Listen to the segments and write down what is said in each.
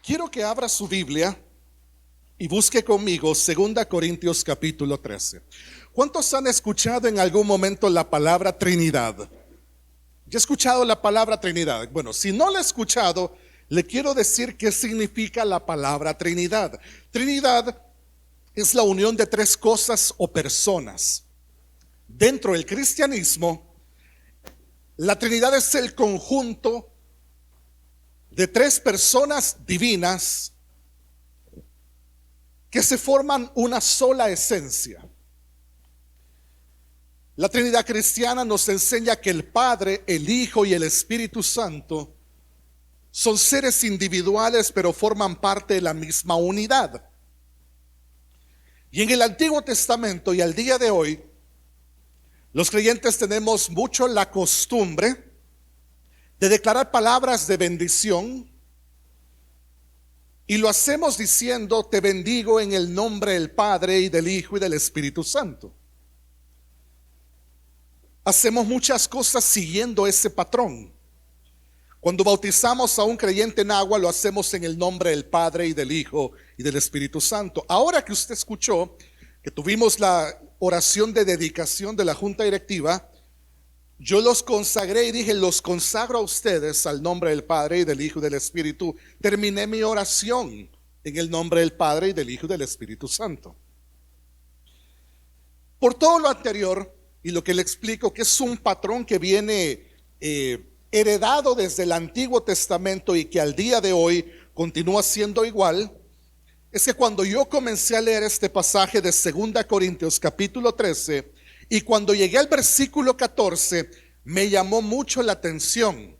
Quiero que abra su Biblia y busque conmigo 2 Corintios capítulo 13. ¿Cuántos han escuchado en algún momento la palabra Trinidad? ¿Ya he escuchado la palabra Trinidad? Bueno, si no la he escuchado, le quiero decir qué significa la palabra Trinidad. Trinidad es la unión de tres cosas o personas. Dentro del cristianismo, la Trinidad es el conjunto de tres personas divinas que se forman una sola esencia. La Trinidad cristiana nos enseña que el Padre, el Hijo y el Espíritu Santo son seres individuales, pero forman parte de la misma unidad. Y en el Antiguo Testamento y al día de hoy, los creyentes tenemos mucho la costumbre de declarar palabras de bendición, y lo hacemos diciendo: te bendigo en el nombre del Padre y del Hijo y del Espíritu Santo. Hacemos muchas cosas siguiendo ese patrón. Cuando bautizamos a un creyente en agua, lo hacemos en el nombre del Padre y del Hijo y del Espíritu Santo. Ahora que usted escuchó que tuvimos la oración de dedicación de la Junta Directiva, yo los consagré y dije: los consagro a ustedes al nombre del Padre y del Hijo y del Espíritu. Terminé mi oración en el nombre del Padre y del Hijo y del Espíritu Santo. Por todo lo anterior y lo que le explico, que es un patrón que viene heredado desde el Antiguo Testamento y que al día de hoy continúa siendo igual, es que cuando yo comencé a leer este pasaje de 2 Corintios capítulo 13, y cuando llegué al versículo 14, me llamó mucho la atención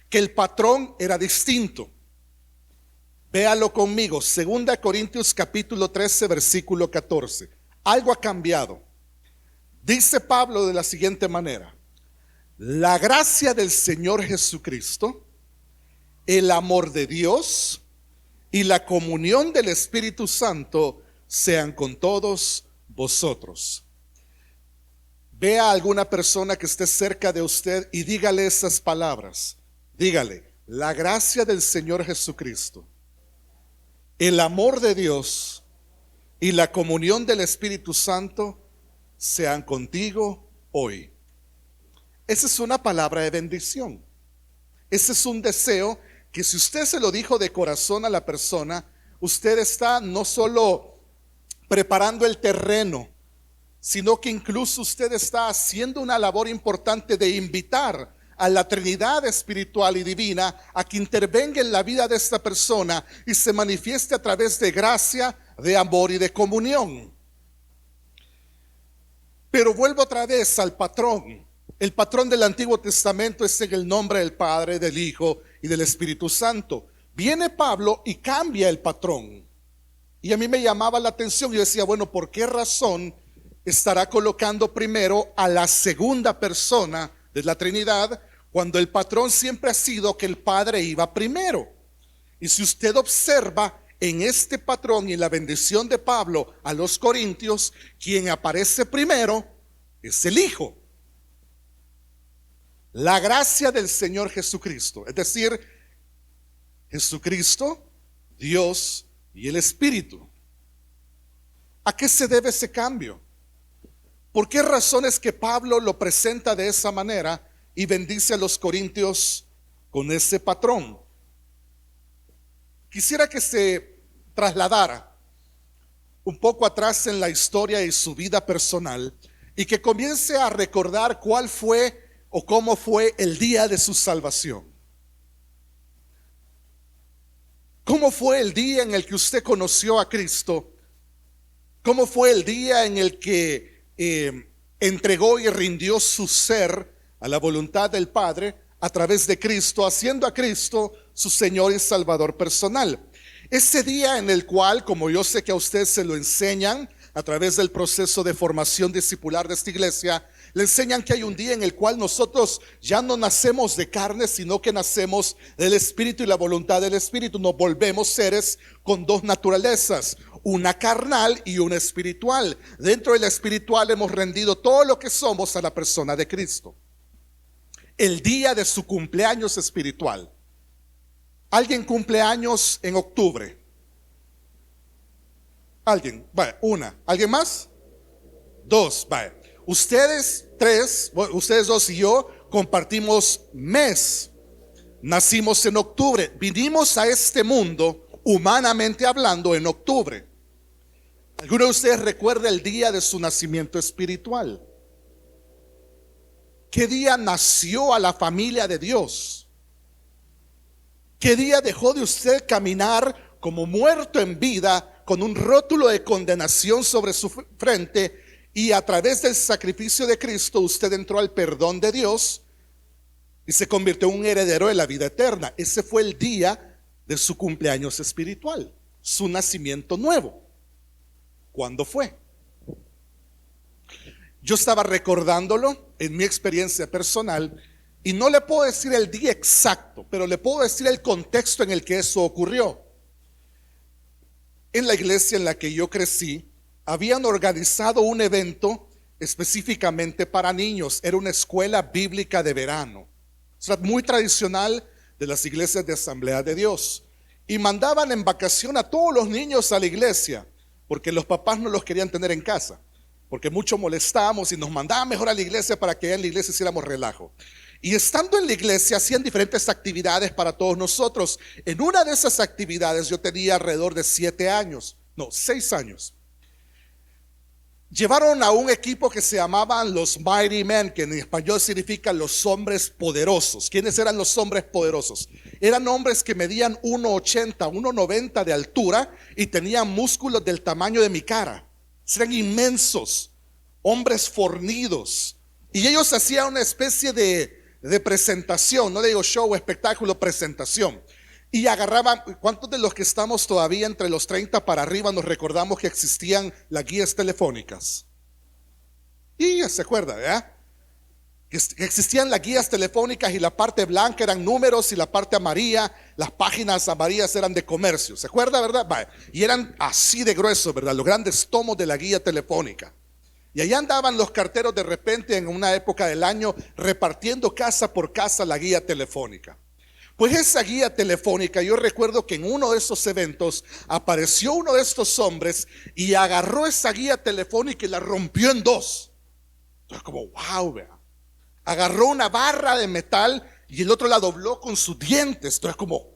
que el patrón era distinto. Véalo conmigo, 2 Corintios capítulo 13, versículo 14. Algo ha cambiado. Dice Pablo de la siguiente manera: la gracia del Señor Jesucristo, el amor de Dios y la comunión del Espíritu Santo sean con todos vosotros. Vea a alguna persona que esté cerca de usted y dígale esas palabras. Dígale: la gracia del Señor Jesucristo, el amor de Dios y la comunión del Espíritu Santo sean contigo hoy. Esa es una palabra de bendición. Ese es un deseo que, si usted se lo dijo de corazón a la persona, usted está no solo preparando el terreno, sino que incluso usted está haciendo una labor importante de invitar a la Trinidad espiritual y divina a que intervenga en la vida de esta persona y se manifieste a través de gracia, de amor y de comunión. Pero vuelvo otra vez al patrón. El patrón del Antiguo Testamento es en el nombre del Padre, del Hijo y del Espíritu Santo. Viene Pablo y cambia el patrón. Y a mí me llamaba la atención. Yo decía: bueno, ¿por qué razón estará colocando primero a la segunda persona de la Trinidad, cuando el patrón siempre ha sido que el Padre iba primero? Y si usted observa en este patrón y en la bendición de Pablo a los corintios, quien aparece primero es el Hijo. La gracia del Señor Jesucristo, es decir, Jesucristo, Dios y el Espíritu. ¿A qué se debe ese cambio? ¿Por qué razones que Pablo lo presenta de esa manera y bendice a los corintios con ese patrón? Quisiera que se trasladara un poco atrás en la historia y su vida personal y que comience a recordar cuál fue o cómo fue el día de su salvación. ¿Cómo fue el día en el que usted conoció a Cristo? ¿Cómo fue el día en el que entregó y rindió su ser a la voluntad del Padre a través de Cristo, haciendo a Cristo su Señor y Salvador personal? Ese día en el cual, como yo sé que a usted se lo enseñan a través del proceso de formación discipular de esta iglesia, le enseñan que hay un día en el cual nosotros ya no nacemos de carne, sino que nacemos del Espíritu y la voluntad del Espíritu. Nos volvemos seres con dos naturalezas, una carnal y una espiritual. Dentro de la espiritual hemos rendido todo lo que somos a la persona de Cristo. El día de su cumpleaños espiritual, ¿Alguien cumple años en octubre? ¿Alguien? Vaya, una. ¿Alguien más? Dos. Vaya. Ustedes tres, ustedes dos y yo compartimos mes. Nacimos en octubre. Vinimos a este mundo, humanamente hablando, en octubre. ¿Alguno de ustedes recuerda el día de su nacimiento espiritual? ¿Qué día nació a la familia de Dios? ¿Qué día dejó de usted caminar como muerto en vida, con un rótulo de condenación sobre su frente, y a través del sacrificio de Cristo usted entró al perdón de Dios y se convirtió en un heredero de la vida eterna? Ese fue el día de su cumpleaños espiritual, su nacimiento nuevo. ¿Cuándo fue? Yo estaba recordándolo en mi experiencia personal y no le puedo decir el día exacto, pero le puedo decir el contexto en el que eso ocurrió. En la iglesia en la que yo crecí, habían organizado un evento específicamente para niños. Era una escuela bíblica de verano, o sea, muy tradicional de las iglesias de Asamblea de Dios. Y mandaban en vacación a todos los niños a la iglesia, porque los papás no los querían tener en casa, porque mucho molestábamos y nos mandaban mejor a la iglesia para que en la iglesia hiciéramos relajo. Y estando en la iglesia hacían diferentes actividades para todos nosotros. En una de esas actividades yo tenía alrededor de 6 años. Llevaron a un equipo que se llamaban los Mighty Men, que en español significa los hombres poderosos. ¿Quiénes eran los hombres poderosos? Eran hombres que medían 1,80, 1,90 de altura y tenían músculos del tamaño de mi cara. Eran inmensos, hombres fornidos. Y ellos hacían una especie de presentación, no digo show o espectáculo, presentación. Y agarraban, ¿cuántos de los que estamos todavía entre los 30 para arriba nos recordamos que existían las guías telefónicas? Y se acuerda, ¿verdad? Que existían las guías telefónicas y la parte blanca eran números y la parte amarilla, las páginas amarillas eran de comercio. ¿Se acuerda, verdad? Vale. Y eran así de gruesos, ¿verdad? Los grandes tomos de la guía telefónica. Y allá andaban los carteros de repente en una época del año repartiendo casa por casa la guía telefónica. Pues esa guía telefónica, yo recuerdo que en uno de esos eventos apareció uno de estos hombres y agarró esa guía telefónica y la rompió en dos. Entonces como wow, vea. Agarró una barra de metal y el otro la dobló con sus dientes. Entonces como,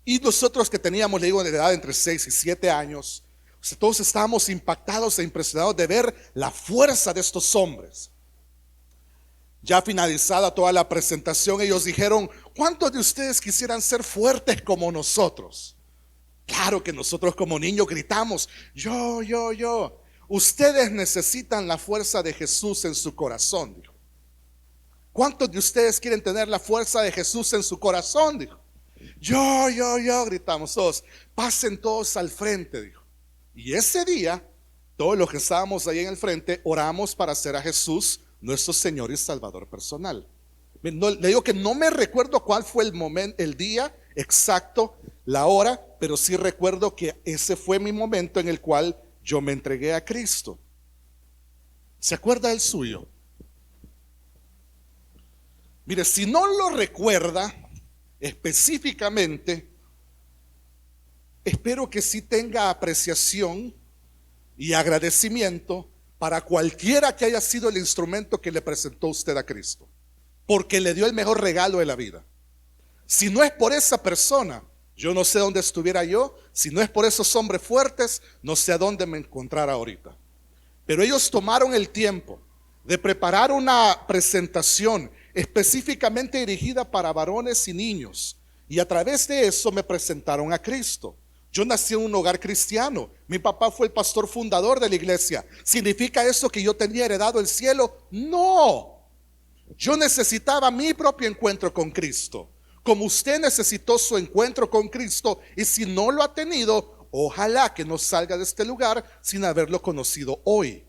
y nosotros que teníamos, le digo, de edad entre 6 y 7 años, o sea, todos estábamos impactados e impresionados de ver la fuerza de estos hombres. Ya finalizada toda la presentación, ellos dijeron: ¿cuántos de ustedes quisieran ser fuertes como nosotros? Claro que nosotros como niños gritamos: yo. Ustedes necesitan la fuerza de Jesús en su corazón, dijo. ¿Cuántos de ustedes quieren tener la fuerza de Jesús en su corazón? Dijo. Yo, gritamos todos. Pasen todos al frente, dijo. Y ese día, todos los que estábamos ahí en el frente, oramos para hacer a Jesús nuestro Señor y Salvador personal. Le digo que no me recuerdo cuál fue el momento, el día exacto, la hora, pero sí recuerdo que ese fue mi momento en el cual yo me entregué a Cristo. ¿Se acuerda del suyo? Mire, si no lo recuerda específicamente, espero que sí tenga apreciación y agradecimiento para cualquiera que haya sido el instrumento que le presentó usted a Cristo, porque le dio el mejor regalo de la vida. Si no es por esa persona, yo no sé dónde estuviera yo. Si no es por esos hombres fuertes, no sé a dónde me encontrara ahorita. Pero ellos tomaron el tiempo de preparar una presentación específicamente dirigida para varones y niños, y a través de eso me presentaron a Cristo. Yo nací en un hogar cristiano. Mi papá fue el pastor fundador de la iglesia. ¿Significa eso que yo tenía heredado el cielo? No. Yo necesitaba mi propio encuentro con Cristo, como usted necesitó su encuentro con Cristo. Y si no lo ha tenido, ojalá que no salga de este lugar sin haberlo conocido hoy.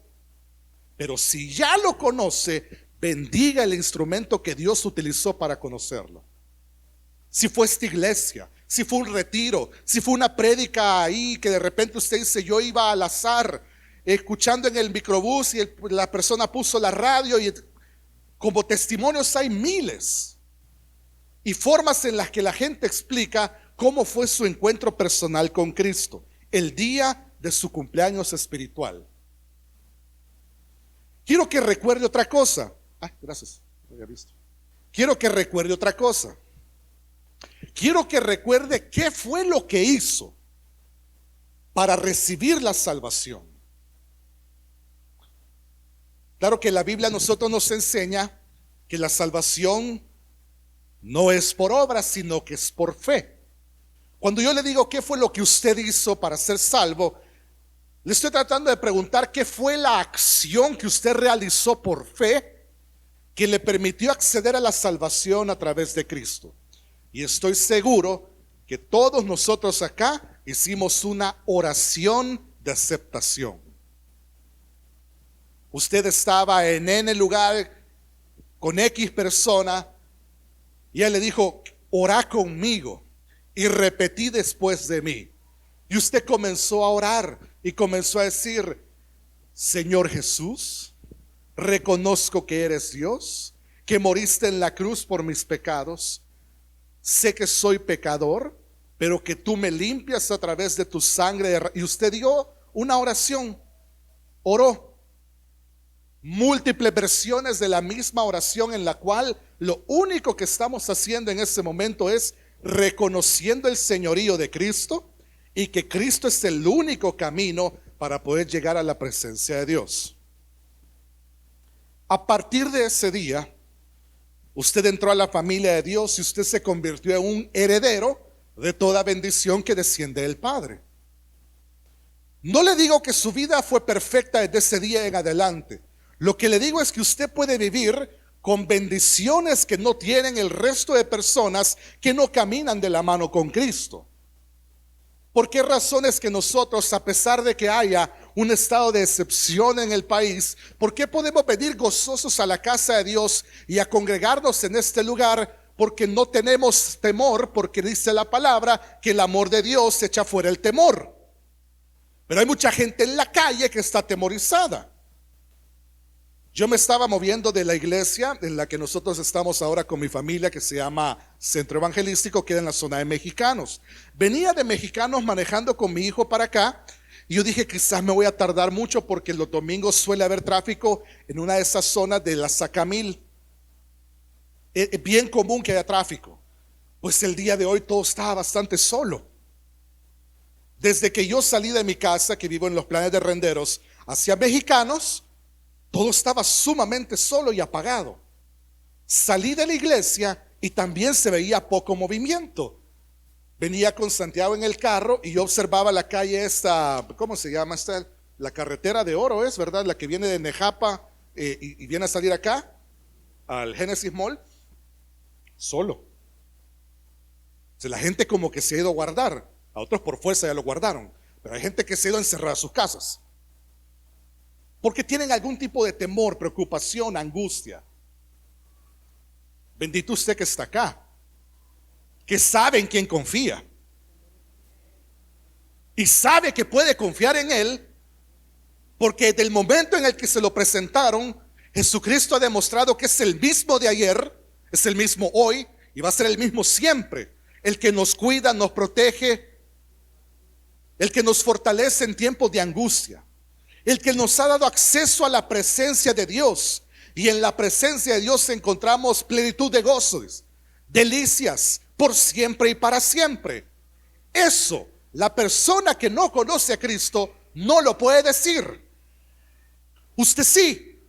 Pero si ya lo conoce, bendiga el instrumento que Dios utilizó para conocerlo. Si fue esta iglesia, si fue un retiro, si fue una prédica ahí que de repente usted dice: yo iba al azar escuchando en el microbús y la persona puso la radio, y como testimonios hay miles. y formas en las que la gente explica cómo fue su encuentro personal con Cristo, el día de su cumpleaños espiritual. Quiero que recuerde otra cosa. Gracias, lo había visto. Quiero que recuerde otra cosa. Quiero que recuerde qué fue lo que hizo para recibir la salvación. Claro que la Biblia a nosotros nos enseña que la salvación no es por obras, sino que es por fe. Cuando yo le digo qué fue lo que usted hizo para ser salvo, le estoy tratando de preguntar qué fue la acción que usted realizó por fe que le permitió acceder a la salvación a través de Cristo. Y estoy seguro que todos nosotros acá hicimos una oración de aceptación. Usted estaba en el lugar con X persona y él le dijo: orá conmigo y repetí después de mí. Y usted comenzó a orar y comenzó a decir: Señor Jesús, reconozco que eres Dios, que moriste en la cruz por mis pecados. Sé que soy pecador, pero que tú me limpias a través de tu sangre. Y usted dio una oración, oró. Múltiples versiones de la misma oración, en la cual lo único que estamos haciendo en ese momento es reconociendo el señorío de Cristo y que Cristo es el único camino para poder llegar a la presencia de Dios. A partir de ese día, usted entró a la familia de Dios y usted se convirtió en un heredero de toda bendición que desciende del Padre. No le digo que su vida fue perfecta desde ese día en adelante. Lo que le digo es que usted puede vivir con bendiciones que no tienen el resto de personas que no caminan de la mano con Cristo. ¿Por qué razones que nosotros, a pesar de que haya un estado de excepción en el país, por qué podemos venir gozosos a la casa de Dios y a congregarnos en este lugar? Porque no tenemos temor, porque dice la palabra que el amor de Dios echa fuera el temor. Pero hay mucha gente en la calle que está atemorizada. Yo me estaba moviendo de la iglesia en la que nosotros estamos ahora con mi familia, que se llama Centro Evangelístico, queda en la zona de Mexicanos. Venía de Mexicanos manejando con mi hijo para acá, y yo dije: quizás me voy a tardar mucho porque los domingos suele haber tráfico en una de esas zonas de la Zacamil. Es bien común que haya tráfico. Pues el día de hoy todo estaba bastante solo. Desde que yo salí de mi casa, que vivo en los Planes de Renderos, hacia Mexicanos, todo estaba sumamente solo y apagado. Salí de la iglesia y también se veía poco movimiento. Venía con Santiago en el carro y yo observaba la calle esta, ¿cómo se llama esta? La carretera de oro, es verdad, la que viene de Nejapa y viene a salir acá al Genesis Mall. Solo. O sea, la gente como que se ha ido a guardar. A otros por fuerza ya lo guardaron, pero hay gente que se ha ido a encerrar a sus casas porque tienen algún tipo de temor, preocupación, angustia. Bendito usted que está acá, que sabe en quién confía y sabe que puede confiar en Él, porque desde el momento en el que se lo presentaron, Jesucristo ha demostrado que es el mismo de ayer, es el mismo hoy y va a ser el mismo siempre. El que nos cuida, nos protege, el que nos fortalece en tiempos de angustia, el que nos ha dado acceso a la presencia de Dios. Y en la presencia de Dios encontramos plenitud de gozos, delicias por siempre y para siempre. Eso, la persona que no conoce a Cristo no lo puede decir. Usted sí.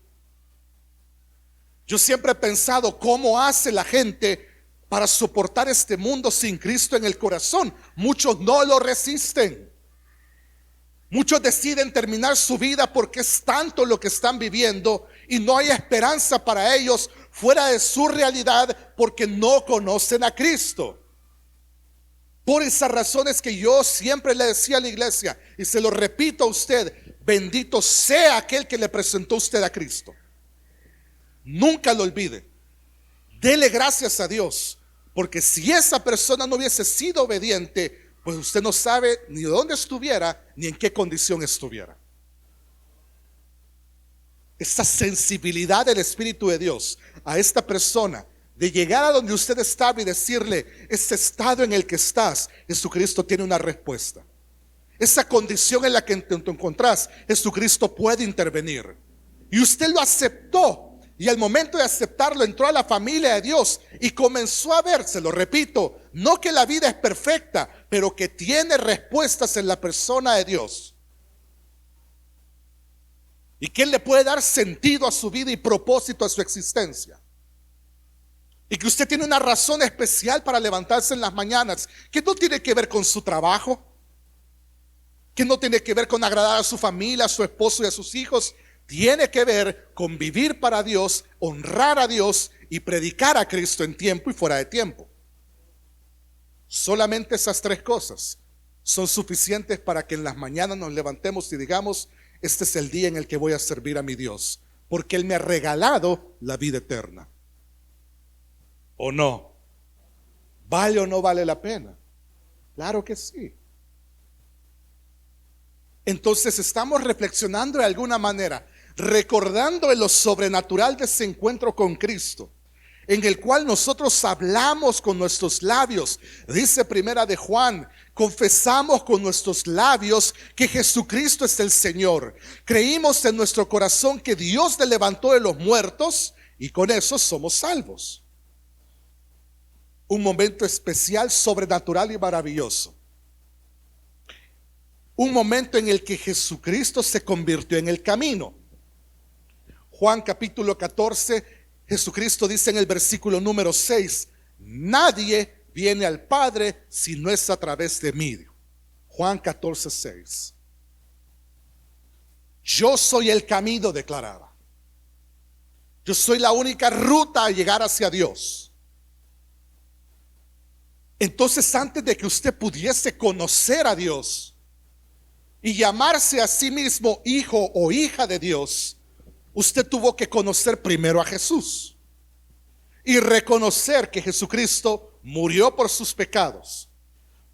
Yo siempre he pensado cómo hace la gente para soportar este mundo sin Cristo en el corazón. Muchos no lo resisten. Muchos deciden terminar su vida porque es tanto lo que están viviendo y no hay esperanza para ellos fuera de su realidad porque no conocen a Cristo. Por esas razones que yo siempre le decía a la iglesia y se lo repito a usted: bendito sea aquel que le presentó a usted a Cristo. Nunca lo olvide. Dele gracias a Dios, porque si esa persona no hubiese sido obediente, pues usted no sabe ni dónde estuviera ni en qué condición estuviera. Esta sensibilidad del Espíritu de Dios a esta persona de llegar a donde usted estaba y decirle, ese estado en el que estás, Jesucristo tiene una respuesta. Esa condición en la que te encontrás, Jesucristo puede intervenir. Y usted lo aceptó. Y al momento de aceptarlo, entró a la familia de Dios y comenzó a ver, se lo repito, no que la vida es perfecta, pero que tiene respuestas en la persona de Dios. Y que Él le puede dar sentido a su vida y propósito a su existencia. Y que usted tiene una razón especial para levantarse en las mañanas, que no tiene que ver con su trabajo, que no tiene que ver con agradar a su familia, a su esposo y a sus hijos. Tiene que ver con vivir para Dios, honrar a Dios y predicar a Cristo en tiempo y fuera de tiempo. Solamente esas tres cosas son suficientes para que en las mañanas nos levantemos y digamos, este es el día en el que voy a servir a mi Dios, porque Él me ha regalado la vida eterna. ¿O no? ¿Vale o no vale la pena? Claro que sí. Entonces estamos reflexionando de alguna manera, recordando en lo sobrenatural de ese encuentro con Cristo, en el cual nosotros hablamos con nuestros labios. Dice Primera de Juan, confesamos con nuestros labios que Jesucristo es el Señor. Creímos en nuestro corazón que Dios le levantó de los muertos y con eso somos salvos. Un momento especial, sobrenatural y maravilloso. Un momento en el que Jesucristo se convirtió en el camino. Juan capítulo 14, Jesucristo dice en el versículo número 6, nadie viene al Padre si no es a través de mí. Juan 14, 6. Yo soy el camino, declaraba. Yo soy la única ruta a llegar hacia Dios. Entonces, antes de que usted pudiese conocer a Dios y llamarse a sí mismo hijo o hija de Dios, usted tuvo que conocer primero a Jesús y reconocer que Jesucristo murió por sus pecados,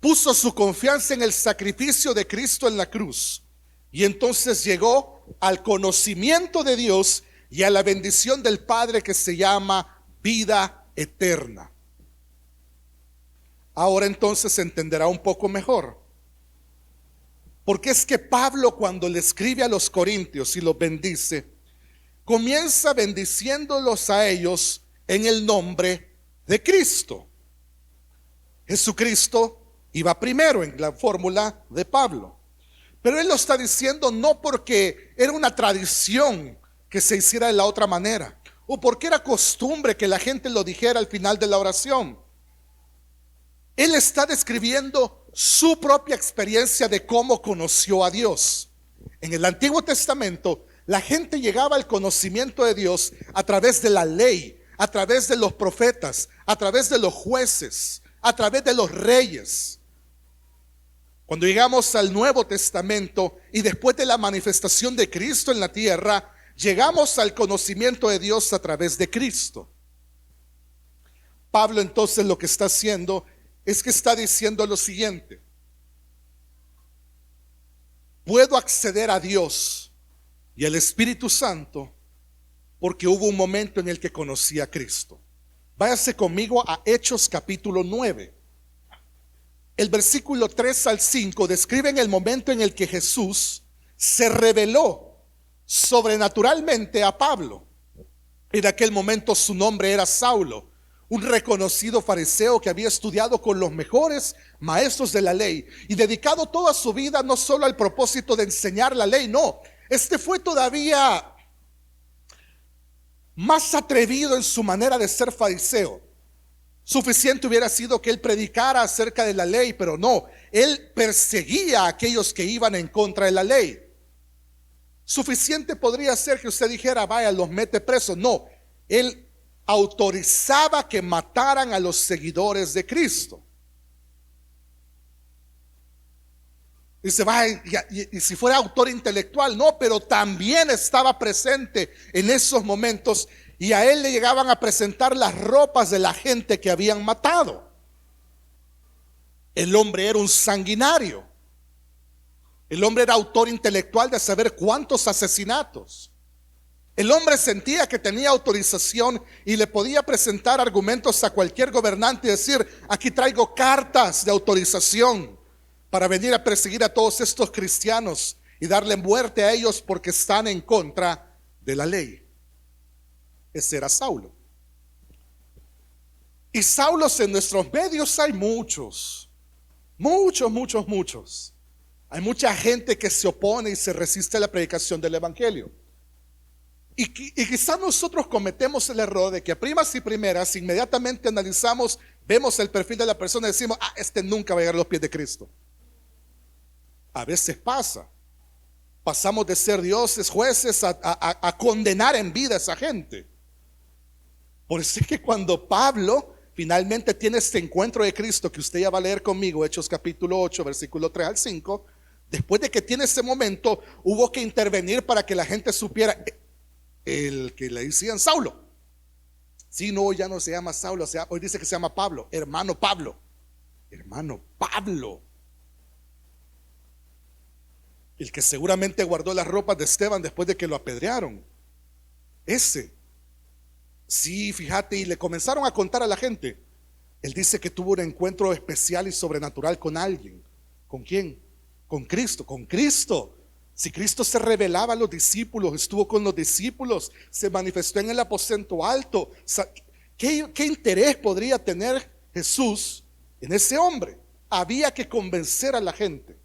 puso su confianza en el sacrificio de Cristo en la cruz, y entonces llegó al conocimiento de Dios y a la bendición del Padre que se llama vida eterna. Ahora entonces se entenderá un poco mejor. Porque es que Pablo, cuando le escribe a los corintios y los bendice, comienza bendiciéndolos a ellos en el nombre de Cristo. Jesucristo iba primero en la fórmula de Pablo, pero él lo está diciendo no porque era una tradición que se hiciera de la otra manera, o porque era costumbre que la gente lo dijera al final de la oración. Él está describiendo su propia experiencia de cómo conoció a Dios. En el Antiguo Testamento, la gente llegaba al conocimiento de Dios a través de la ley, a través de los profetas, a través de los jueces, a través de los reyes. Cuando llegamos al Nuevo Testamento y después de la manifestación de Cristo en la tierra, llegamos al conocimiento de Dios a través de Cristo. Pablo entonces lo que está haciendo es que está diciendo lo siguiente: puedo acceder a Dios y al Espíritu Santo porque hubo un momento en el que conocí a Cristo. Váyase conmigo a Hechos capítulo 9. El versículo 3 al 5 describen el momento en el que Jesús se reveló sobrenaturalmente a Pablo. En aquel momento su nombre era Saulo, un reconocido fariseo que había estudiado con los mejores maestros de la ley y dedicado toda su vida no solo al propósito de enseñar la ley, no, este fue todavía más atrevido en su manera de ser fariseo. Suficiente hubiera sido que él predicara acerca de la ley, pero no, él perseguía a aquellos que iban en contra de la ley. Suficiente podría ser que usted dijera, vaya, los mete presos. No, él autorizaba que mataran a los seguidores de Cristo. Dice, vaya, y si fuera autor intelectual, no, pero también estaba presente en esos momentos, y a él le llegaban a presentar las ropas de la gente que habían matado. El hombre era un sanguinario. El hombre era autor intelectual de saber cuántos asesinatos. El hombre sentía que tenía autorización y le podía presentar argumentos a cualquier gobernante y decir: aquí traigo cartas de autorización para venir a perseguir a todos estos cristianos y darle muerte a ellos porque están en contra de la ley. Ese era Saulo. Y Saulos en nuestros medios hay muchos, muchos. Hay mucha gente que se opone y se resiste a la predicación del evangelio. Y quizás nosotros cometemos el error de que a primas y primeras inmediatamente analizamos, vemos el perfil de la persona y decimos: este nunca va a llegar a los pies de Cristo. A veces pasa. Pasamos de ser dioses, jueces, a condenar en vida a esa gente. Por eso es que cuando Pablo finalmente tiene este encuentro de Cristo, que usted ya va a leer conmigo, Hechos capítulo 8, versículo 3 al 5, después de que tiene ese momento, hubo que intervenir para que la gente supiera: el que le decían Saulo, sí, no, ya no se llama Saulo, hoy dice que se llama Pablo, hermano Pablo, el que seguramente guardó las ropas de Esteban después de que lo apedrearon. Ese, sí, fíjate, y le comenzaron a contar a la gente. Él dice que tuvo un encuentro especial y sobrenatural con alguien. ¿Con quién? Con Cristo, con Cristo. Si Cristo se revelaba a los discípulos, estuvo con los discípulos, se manifestó en el aposento alto. ¿Qué interés podría tener Jesús en ese hombre? Había que convencer a la gente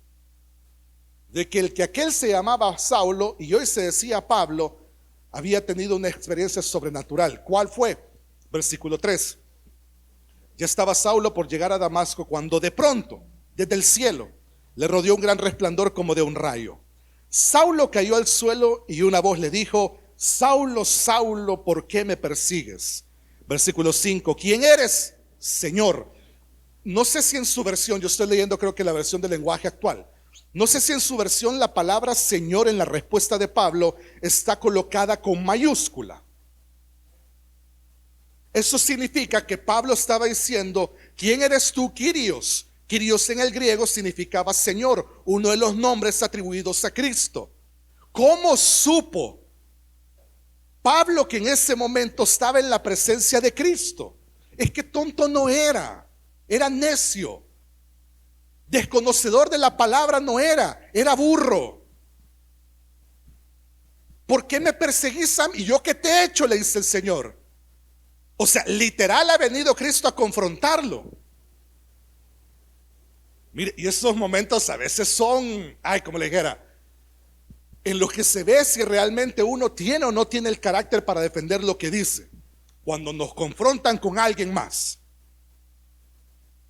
de que aquel se llamaba Saulo y hoy se decía Pablo, había tenido una experiencia sobrenatural. ¿Cuál fue? Versículo 3. Ya estaba Saulo por llegar a Damasco cuando de pronto, desde el cielo, le rodeó un gran resplandor como de un rayo. Saulo cayó al suelo y una voz le dijo: Saulo, Saulo, ¿por qué me persigues? Versículo 5. ¿Quién eres, Señor? No sé si en su versión, yo estoy leyendo creo que la versión del lenguaje actual, no sé si en su versión la palabra Señor en la respuesta de Pablo está colocada con mayúscula. Eso significa que Pablo estaba diciendo: ¿quién eres tú, Kyrios? Kyrios en el griego significaba Señor, uno de los nombres atribuidos a Cristo. ¿Cómo supo Pablo que en ese momento estaba en la presencia de Cristo? Es que tonto no era, era necio. Desconocedor de la palabra no era, era burro. ¿Por qué me perseguís a mí? ¿Y yo qué te he hecho?, le dice el Señor. O sea, literal ha venido Cristo a confrontarlo. Mire, y esos momentos a veces son, como le dijera, en los que se ve si realmente uno tiene o no tiene el carácter para defender lo que dice, cuando nos confrontan con alguien más.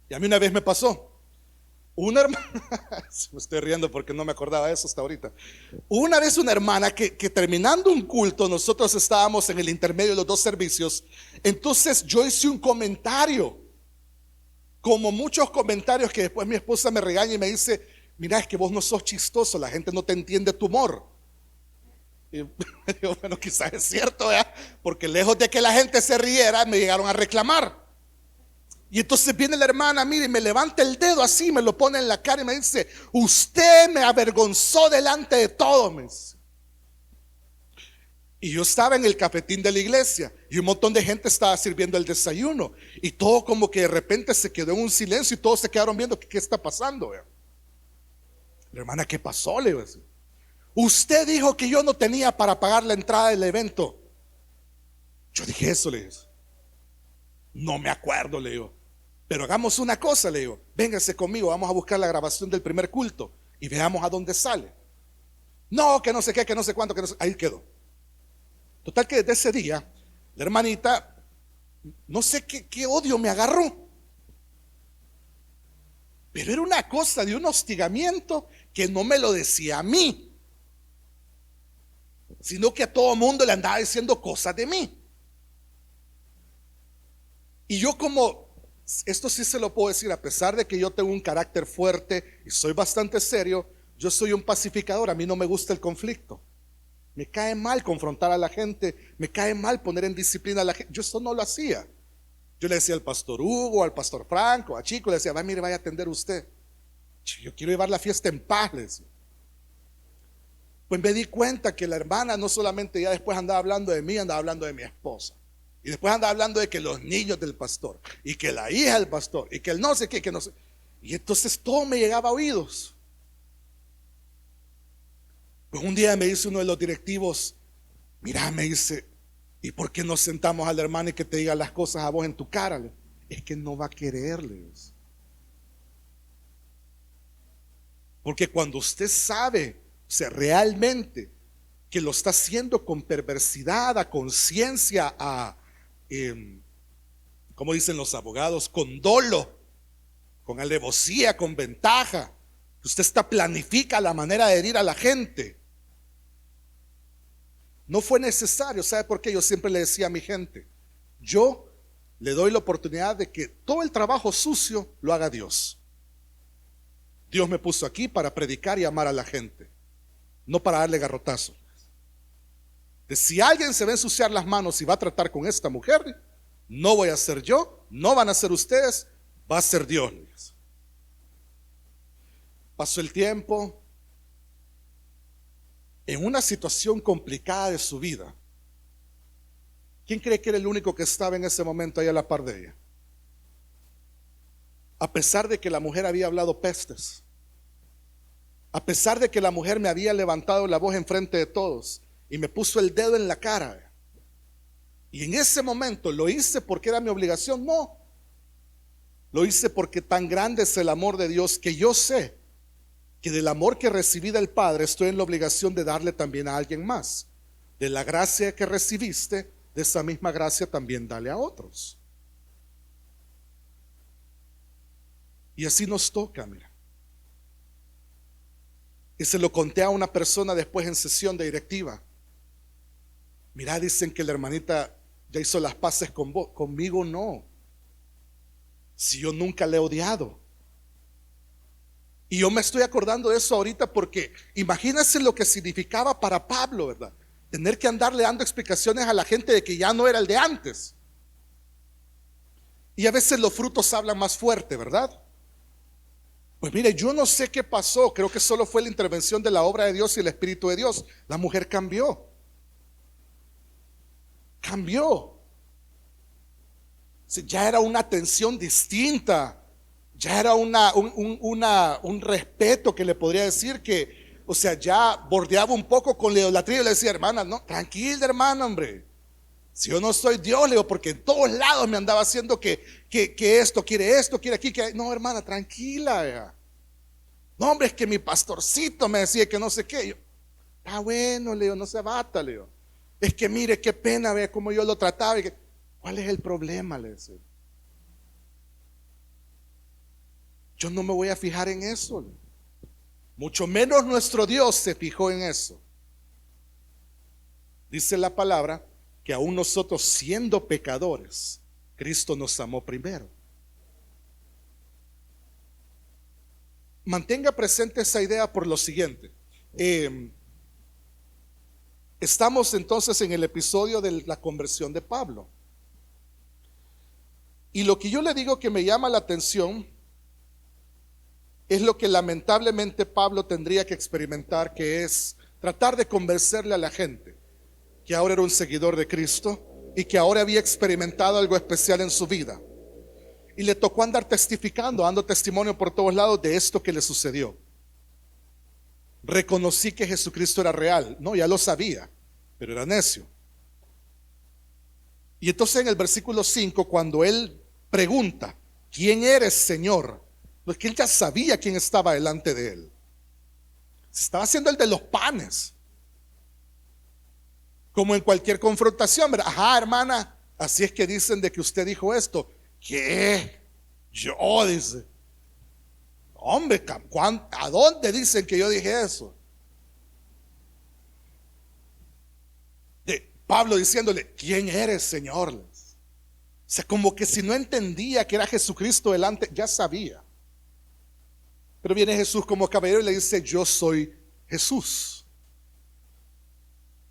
Y a mí una vez me pasó. Una hermana, me estoy riendo porque no me acordaba de eso hasta ahorita. Una vez una hermana que terminando un culto, nosotros estábamos en el intermedio de los dos servicios. Entonces yo hice un comentario, como muchos comentarios que después mi esposa me regaña y me dice: mira, es que vos no sos chistoso, la gente no te entiende tu humor. Y digo, bueno, quizás es cierto, ¿verdad? Porque lejos de que la gente se riera, me llegaron a reclamar. Y entonces viene la hermana, mire, y me levanta el dedo así, me lo pone en la cara y me dice: usted me avergonzó delante de todos. Y yo estaba en el cafetín de la iglesia y un montón de gente estaba sirviendo el desayuno y todo como que de repente se quedó en un silencio y todos se quedaron viendo qué está pasando. La hermana: ¿qué pasó?, le digo. Usted dijo que yo no tenía para pagar la entrada del evento. Yo dije eso, le digo. No me acuerdo, le digo. Pero hagamos una cosa, le digo. Véngase conmigo, vamos a buscar la grabación del primer culto y veamos a dónde sale. No, que no sé qué, que no sé cuánto, que no sé. Ahí quedó. Total que desde ese día, la hermanita, no sé qué odio me agarró. Pero era una cosa de un hostigamiento que no me lo decía a mí, sino que a todo mundo le andaba diciendo cosas de mí. Y yo, como, esto sí se lo puedo decir, a pesar de que yo tengo un carácter fuerte y soy bastante serio, yo soy un pacificador. A mí no me gusta el conflicto. Me cae mal confrontar a la gente, me cae mal poner en disciplina a la gente. Yo esto no lo hacía. Yo le decía al pastor Hugo, al pastor Franco, a Chico, le decía: mire, vaya a atender usted. Yo quiero llevar la fiesta en paz, le decía. Pues me di cuenta que la hermana no solamente ya después andaba hablando de mí, andaba hablando de mi esposa. Y después andaba hablando de que los niños del pastor, y que la hija del pastor, y que el no sé qué, que no sé. Y entonces todo me llegaba a oídos. Pues un día me dice uno de los directivos, mira, me dice, ¿y por qué nos sentamos al hermano y que te diga las cosas a vos en tu cara? Es que no va a quererles. Porque cuando usted sabe, o sea, realmente que lo está haciendo con perversidad, a conciencia, como dicen los abogados, con dolo, con alevosía, con ventaja, que usted planifica la manera de herir a la gente. No fue necesario. ¿Sabe por qué? Yo siempre le decía a mi gente, yo le doy la oportunidad de que todo el trabajo sucio lo haga Dios. Dios me puso aquí para predicar y amar a la gente, no para darle garrotazo. Si alguien se va a ensuciar las manos y va a tratar con esta mujer, no voy a ser yo, no van a ser ustedes, va a ser Dios. Pasó el tiempo. En una situación complicada de su vida, ¿quién cree que era el único que estaba en ese momento ahí a la par de ella? A pesar de que la mujer había hablado pestes, a pesar de que la mujer me había levantado la voz enfrente de todos y me puso el dedo en la cara, y en ese momento lo hice porque era mi obligación. No, lo hice porque tan grande es el amor de Dios que yo sé que del amor que recibí del Padre estoy en la obligación de darle también a alguien más. De la gracia que recibiste, de esa misma gracia también dale a otros. Y así nos toca, mira. Y se lo conté a una persona después en sesión de directiva. Mira, dicen que la hermanita ya hizo las paces con vos. Conmigo no. Si yo nunca le he odiado. Y yo me estoy acordando de eso ahorita porque imagínense lo que significaba para Pablo, ¿verdad? Tener que andarle dando explicaciones a la gente de que ya no era el de antes. Y a veces los frutos hablan más fuerte, ¿verdad? Pues mire, yo no sé qué pasó. Creo que solo fue la intervención de la obra de Dios y el Espíritu de Dios. La mujer cambió. Cambió. Ya era una atención distinta. Ya era un respeto que le podría decir que, o sea, ya bordeaba un poco con la idolatría. Y le decía, hermana, no, tranquila, hermana, hombre. Si yo no soy Dios, le digo, porque en todos lados me andaba haciendo que esto, quiere aquí, que no, hermana, tranquila. Ya. No, hombre, es que mi pastorcito me decía que no sé qué. Yo, está bueno, le digo, no se abata, le digo. Es que mire, qué pena, vea cómo yo lo trataba. ¿Cuál es el problema? Le decía. Yo no me voy a fijar en eso. Mucho menos nuestro Dios se fijó en eso. Dice la palabra que aún nosotros siendo pecadores, Cristo nos amó primero. Mantenga presente esa idea por lo siguiente. Estamos entonces en el episodio de la conversión de Pablo. Y lo que yo le digo que me llama la atención es lo que lamentablemente Pablo tendría que experimentar, que es tratar de convencerle a la gente que ahora era un seguidor de Cristo y que ahora había experimentado algo especial en su vida. Y le tocó andar testificando, dando testimonio por todos lados de esto que le sucedió. Reconocí que Jesucristo era real. No, ya lo sabía, pero era necio. Y entonces en el versículo 5, cuando él pregunta, ¿quién eres, Señor? Pues que él ya sabía quién estaba delante de él. Se estaba haciendo el de los panes. Como en cualquier confrontación, ¿verdad? Ajá, hermana, así es que dicen de que usted dijo esto. ¿Qué? Yo, dice. Hombre, ¿a dónde dicen que yo dije eso? Pablo diciéndole, ¿quién eres, Señor? O sea, como que si no entendía que era Jesucristo delante, ya sabía. Pero viene Jesús como caballero y le dice, yo soy Jesús.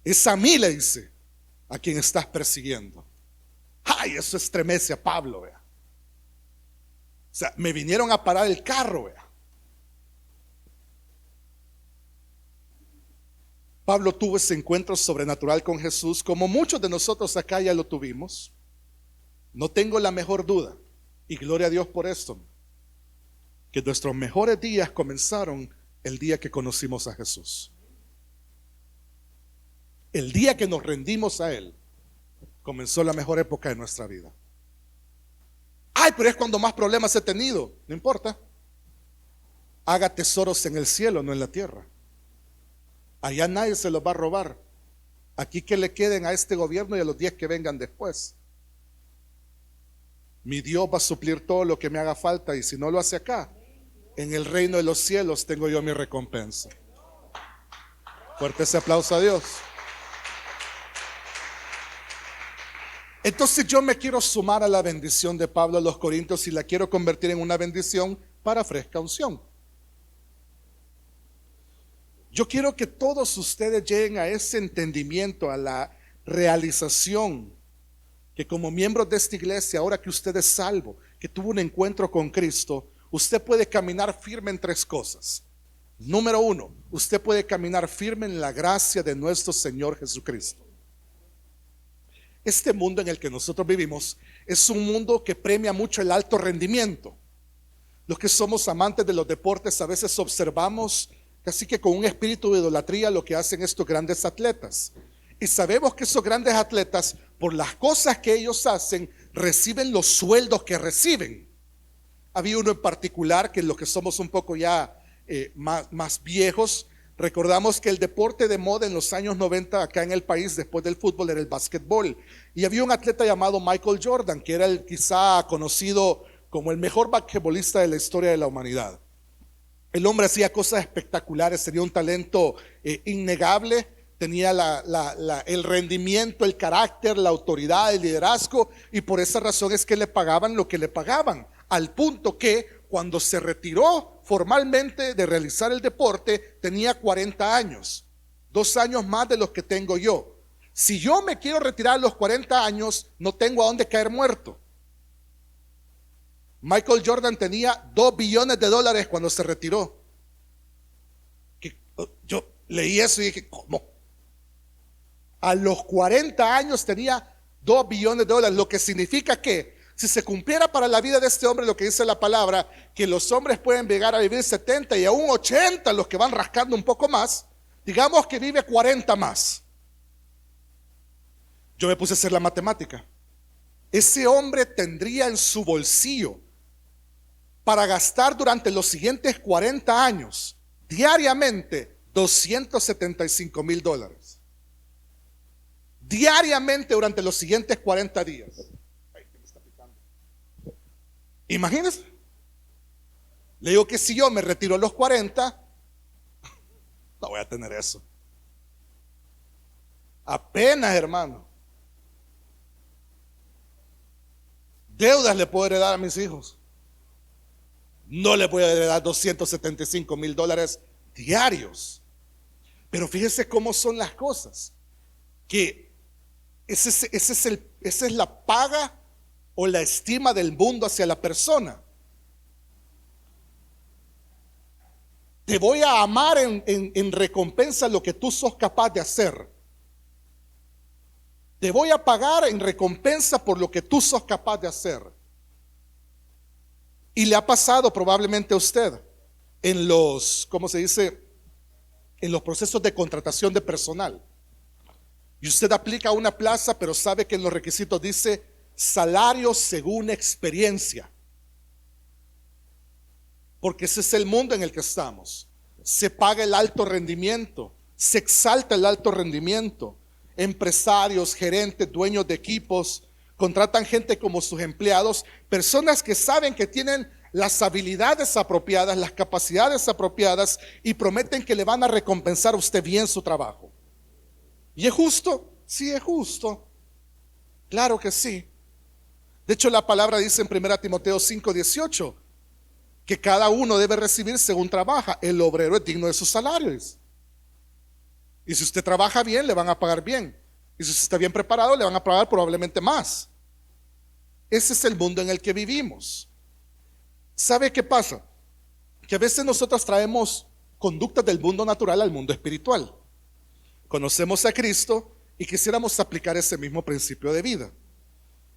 Es a mí, le dice, a quien estás persiguiendo. Ay, eso estremece a Pablo, vea. O sea, me vinieron a parar el carro, vea. Pablo tuvo ese encuentro sobrenatural con Jesús, como muchos de nosotros acá ya lo tuvimos. No tengo la mejor duda, y gloria a Dios por esto, que nuestros mejores días comenzaron el día que conocimos a Jesús. El día que nos rendimos a Él, comenzó la mejor época de nuestra vida. Ay, pero es cuando más problemas he tenido. No importa. Haga tesoros en el cielo, no en la tierra. Allá nadie se los va a robar. Aquí que le queden a este gobierno y a los 10 que vengan después. Mi Dios va a suplir todo lo que me haga falta, y si no lo hace acá, en el reino de los cielos tengo yo mi recompensa. Fuerte ese aplauso a Dios. Entonces yo me quiero sumar a la bendición de Pablo a los Corintios y la quiero convertir en una bendición para fresca unción. Yo quiero que todos ustedes lleguen a ese entendimiento, a la realización, que como miembros de esta iglesia, ahora que usted es salvo, que tuvo un encuentro con Cristo, usted puede caminar firme en 3 cosas. Número 1, usted puede caminar firme en la gracia de nuestro Señor Jesucristo. Este mundo en el que nosotros vivimos es un mundo que premia mucho el alto rendimiento. Los que somos amantes de los deportes a veces observamos casi que con un espíritu de idolatría lo que hacen estos grandes atletas. Y sabemos que esos grandes atletas, por las cosas que ellos hacen, reciben los sueldos que reciben. Había uno en particular que los que somos un poco ya más viejos, recordamos que el deporte de moda en los años 90 acá en el país después del fútbol era el básquetbol. Y había un atleta llamado Michael Jordan, que era el quizá conocido como el mejor basquetbolista de la historia de la humanidad. El hombre hacía cosas espectaculares, tenía un talento innegable, tenía el rendimiento, el carácter, la autoridad, el liderazgo, y por esa razón es que le pagaban lo que le pagaban, al punto que cuando se retiró formalmente de realizar el deporte tenía 40 años, 2 años más de los que tengo yo. Si yo me quiero retirar a los 40 años, no tengo a dónde caer muerto. Michael Jordan tenía $2 billones cuando se retiró. Yo leí eso y dije, ¿cómo? A los 40 años tenía $2 billones, lo que significa que si se cumpliera para la vida de este hombre lo que dice la palabra, que los hombres pueden llegar a vivir 70 y aún 80 los que van rascando un poco más, digamos que vive 40 más. Yo me puse a hacer la matemática. Ese hombre tendría en su bolsillo para gastar durante los siguientes 40 años diariamente $275,000. Diariamente durante los siguientes 40 días. Imagínense. Le digo que si yo me retiro a los 40, no voy a tener eso. Apenas, hermano. Deudas le puedo heredar a mis hijos. No le voy a heredar $275,000 diarios. Pero fíjese cómo son las cosas. Que esa es la paga o la estima del mundo hacia la persona. Te voy a amar en recompensa lo que tú sos capaz de hacer. Te voy a pagar en recompensa por lo que tú sos capaz de hacer. Y le ha pasado probablemente a usted en los, ¿cómo se dice? En los procesos de contratación de personal. Y usted aplica a una plaza, pero sabe que en los requisitos dice salario según experiencia. Porque ese es el mundo en el que estamos. Se paga el alto rendimiento, se exalta el alto rendimiento. Empresarios, gerentes, dueños de equipos contratan gente como sus empleados, personas que saben que tienen las habilidades apropiadas, las capacidades apropiadas, y prometen que le van a recompensar a usted bien su trabajo. ¿Y es justo? Sí, es justo. Claro que sí. De hecho, la palabra dice en 1 Timoteo 5:18 que cada uno debe recibir según trabaja. El obrero es digno de sus salarios. Y si usted trabaja bien, le van a pagar bien. Y si usted está bien preparado, le van a pagar probablemente más. Ese es el mundo en el que vivimos. ¿Sabe qué pasa? Que a veces nosotros traemos conductas del mundo natural al mundo espiritual. conocemos a Cristo y quisiéramos aplicar ese mismo principio de vida.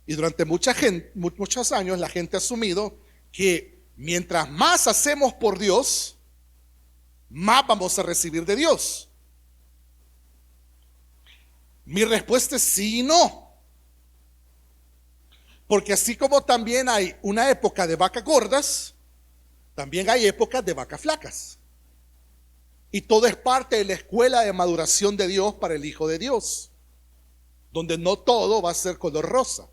Y durante muchos años la gente ha asumido que mientras más hacemos por Dios, más vamos a recibir de Dios. Mi respuesta es sí y no. Porque así como también hay una época de vacas gordas, también hay épocas de vacas flacas. Y todo es parte de la escuela de maduración de Dios para el Hijo de Dios, donde no todo va a ser color rosa,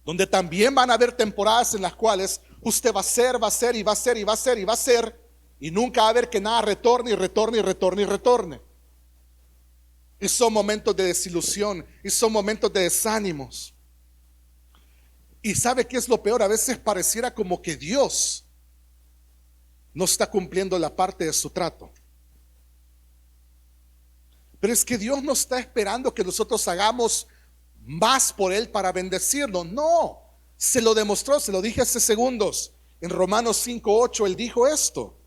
donde también van a haber temporadas en las cuales usted va a ser, va a ser y va a ser y va a ser y va a ser, y nunca va a haber que nada retorne y retorne y retorne y retorne. Y son momentos de desilusión, y son momentos de desánimos. Y ¿sabe qué es lo peor? A veces pareciera como que Dios no está cumpliendo la parte de su trato. Pero es que Dios no está esperando que nosotros hagamos más por Él para bendecirnos. No, se lo demostró, se lo dije hace segundos. En Romanos 5:8 Él dijo esto: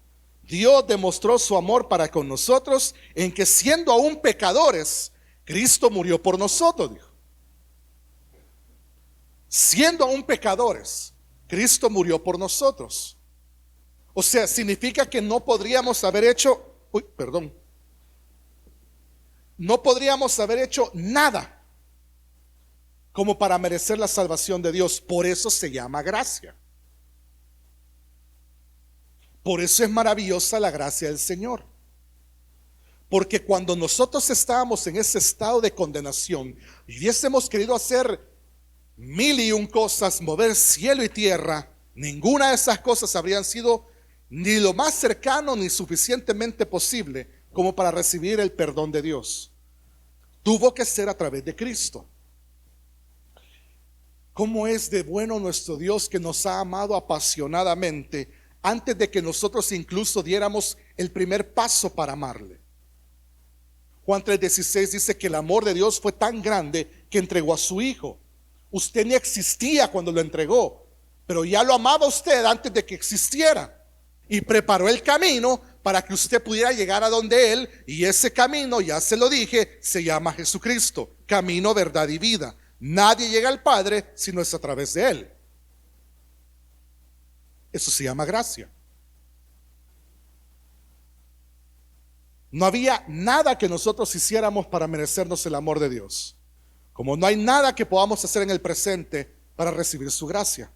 Dios demostró su amor para con nosotros en que siendo aún pecadores, Cristo murió por nosotros, dijo. Siendo aún pecadores, Cristo murió por nosotros. O sea, significa que no podríamos haber hecho, no podríamos haber hecho nada como para merecer la salvación de Dios. Por eso se llama gracia. Por eso es maravillosa la gracia del Señor. Porque cuando nosotros estábamos en ese estado de condenación y hubiésemos querido hacer 1001 cosas, mover cielo y tierra, ninguna de esas cosas habrían sido ni lo más cercano ni suficientemente posible como para recibir el perdón de Dios. Tuvo que ser a través de Cristo. ¿Cómo es de bueno nuestro Dios, que nos ha amado apasionadamente antes de que nosotros incluso diéramos el primer paso para amarle? Juan 3:16 dice que el amor de Dios fue tan grande que entregó a su Hijo. Usted ni existía cuando lo entregó, pero ya lo amaba usted antes de que existiera, y preparó el camino para que usted pudiera llegar a donde Él. Y ese camino, ya se lo dije, se llama Jesucristo, camino, verdad y vida. Nadie llega al Padre si no es a través de Él. Eso se llama gracia. No había nada que nosotros hiciéramos para merecernos el amor de Dios, como no hay nada que podamos hacer en el presente para recibir su gracia.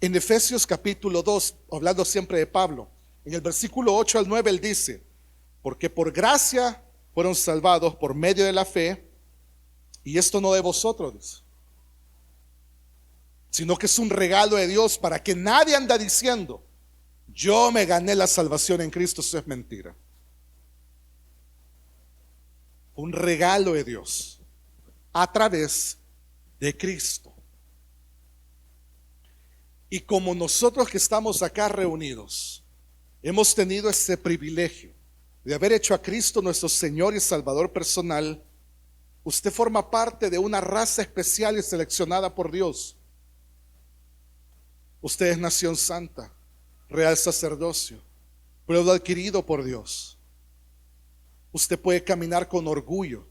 En Efesios capítulo 2, hablando siempre de Pablo, en el versículo 8 al 9 él dice: porque por gracia fueron salvados por medio de la fe, y esto no de vosotros, dice, sino que es un regalo de Dios, para que nadie anda diciendo: yo me gané la salvación en Cristo. Eso es mentira. Un regalo de Dios a través de Cristo. Y como nosotros que estamos acá reunidos hemos tenido ese privilegio de haber hecho a Cristo nuestro Señor y Salvador personal, usted forma parte de una raza especial y seleccionada por Dios. Usted es nación santa, real sacerdocio, pueblo adquirido por Dios. Usted puede caminar con orgullo,